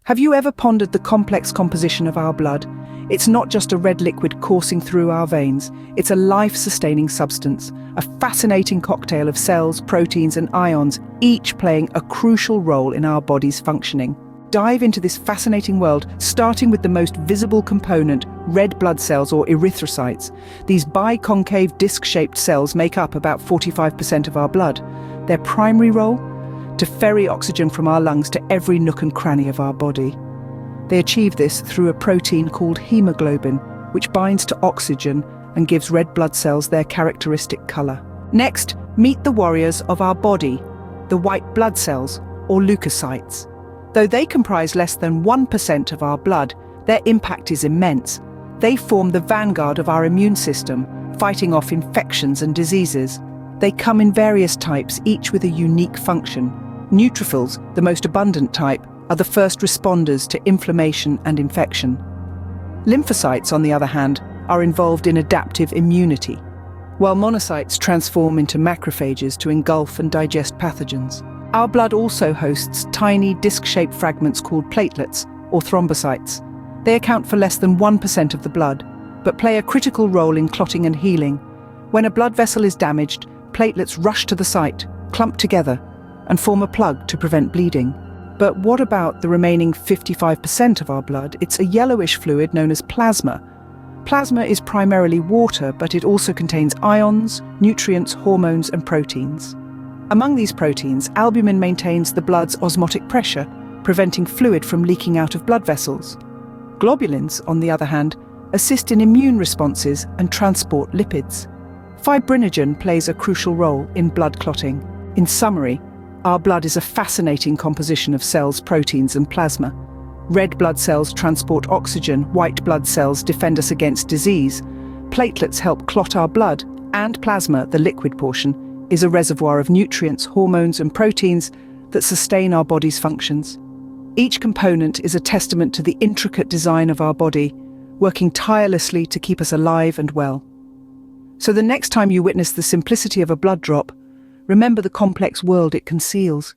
Have you ever pondered the complex composition of our blood? It's not just a red liquid coursing through our veins, it's a life-sustaining substance, a fascinating cocktail of cells, proteins and ions, each playing a crucial role in our body's functioning. Dive into this fascinating world, starting with the most visible component, red blood cells or erythrocytes. These biconcave disc-shaped cells make up about 45% of our blood. Their primary role? To ferry oxygen from our lungs to every nook and cranny of our body. They achieve this through a protein called hemoglobin, which binds to oxygen and gives red blood cells their characteristic colour. Next, meet the warriors of our body, the white blood cells, or leukocytes. Though they comprise less than 1% of our blood, their impact is immense. They form the vanguard of our immune system, fighting off infections and diseases. They come in various types, each with a unique function. Neutrophils, the most abundant type, are the first responders to inflammation and infection. Lymphocytes, on the other hand, are involved in adaptive immunity, while monocytes transform into macrophages to engulf and digest pathogens. Our blood also hosts tiny disc-shaped fragments called platelets, or thrombocytes. They account for less than 1% of the blood, but play a critical role in clotting and healing. When a blood vessel is damaged, platelets rush to the site, clump together, and form a plug to prevent bleeding. But what about the remaining 55% of our blood? It's a yellowish fluid known as plasma. Plasma is primarily water, but it also contains ions, nutrients, hormones, and proteins. Among these proteins, albumin maintains the blood's osmotic pressure, preventing fluid from leaking out of blood vessels. Globulins, on the other hand, assist in immune responses and transport lipids. Fibrinogen plays a crucial role in blood clotting. In summary, our blood is a fascinating composition of cells, proteins, and plasma. Red blood cells transport oxygen, white blood cells defend us against disease, platelets help clot our blood, and plasma, the liquid portion, is a reservoir of nutrients, hormones, and proteins that sustain our body's functions. Each component is a testament to the intricate design of our body, working tirelessly to keep us alive and well. So the next time you witness the simplicity of a blood drop, remember the complex world it conceals.